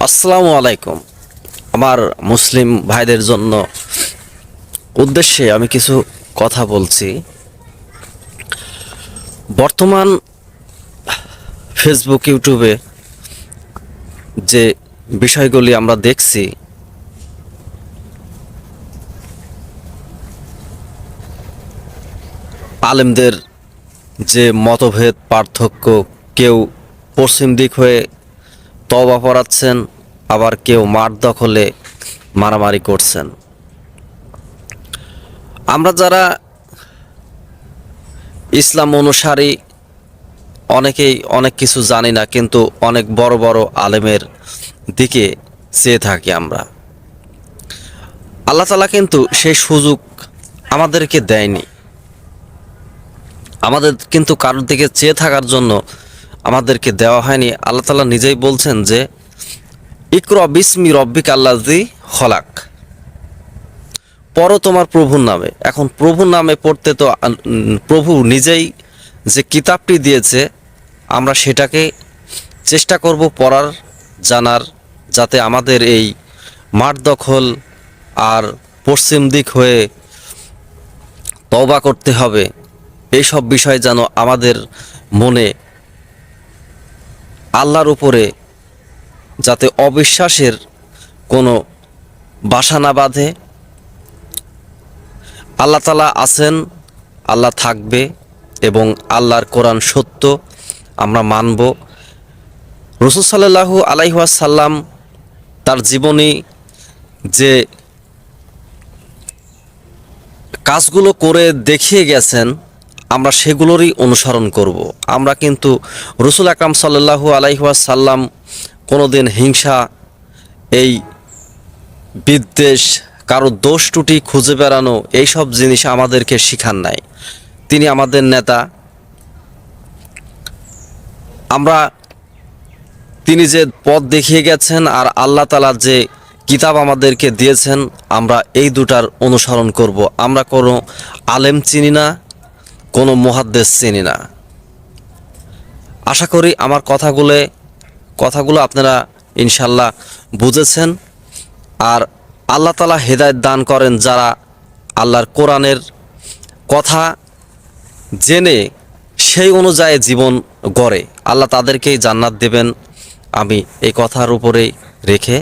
আসসালামু আলাইকুম। আমার মুসলিম ভাইদের জন্য উদ্দেশ্যে আমি কিছু কথা বলছি। বর্তমান ফেসবুক ইউটিউবে যে বিষয়গুলি আমরা দেখছি, আলেমদের যে মতভেদ পার্থক্য, কেউ পশ্চিম দিক হয়ে তওবা পড়াচ্ছেন, আবার কেউ মাঠ দখলে মারামারি করছেন। আমরা যারা ইসলাম অনুসারী অনেকেই অনেক কিছু জানি না, কিন্তু অনেক বড় বড় আলেমের দিকে চেয়ে থাকি আমরা। আল্লাহ তাআলা কিন্তু সেই সুযোগ আমাদেরকে দেয়নি। আমাদের কিন্তু কারোর দিকে চেয়ে থাকার জন্য আমাদেরকে দেওয়া হয়নি। আল্লাহ তাআলা নিজেই বলছেন যে ইকরা বিসমি রব্বিক আল্লাযী খলাক, পড়ো তোমার প্রভুর নামে। এখন প্রভুর নামে পড়তে তো প্রভু নিজেই যে কিতাবটি দিয়েছে, আমরা সেটাকে চেষ্টা করব পড়ার, জানার, যাতে আমাদের এই মাঠ দখল আর পশ্চিম দিক হয়ে তওবা করতে হবে, এইসব বিষয় যেন আমাদের মনে আল্লাহর উপরে যাতে অবিশ্বাসের কোনো বাসা না বাঁধে। আল্লাহ তাআলা আছেন, আল্লাহ থাকবে, এবং আল্লাহর কোরআন সত্য, আমরা মানব। রাসূল সাল্লাল্লাহু আলাইহি ওয়াসাল্লাম তার জীবনী যে কাজগুলো করে দেখিয়ে গেছেন, আমরা সেগুলোরই অনুসরণ করব। আমরা কিন্তু রাসূল আকরাম সাল্লাল্লাহু আলাইহি ওয়াসাল্লাম কোনোদিন হিংসা, এই বিদ্বেষ, কারো দোষ ত্রুটি খুঁজে বেড়ানো, এইসব জিনিস আমাদেরকে শিখান নাই। তিনি আমাদের নেতা। আমরা তিনি যে পথ দেখিয়ে গেছেন আর আল্লাহ তাআলা যে কিতাব আমাদেরকে দিয়েছেন, আমরা এই দুটার অনুসরণ করব। আমরা কোনো আলেম চিনি না, কোনো মুহাদ্দিস চিনি না। আশা করি আমার কথাগুলো আপনারা ইনশাল্লাহ বুঝেছেন। আর আল্লাহ তাআলা হেদায়েত দান করেন যারা আল্লাহর কোরআনের কথা জেনে সেই অনুযায়ী জীবন গড়ে, আল্লাহ তাদেরকেই জান্নাত দেবেন। আমি এই কথার উপরেই রেখে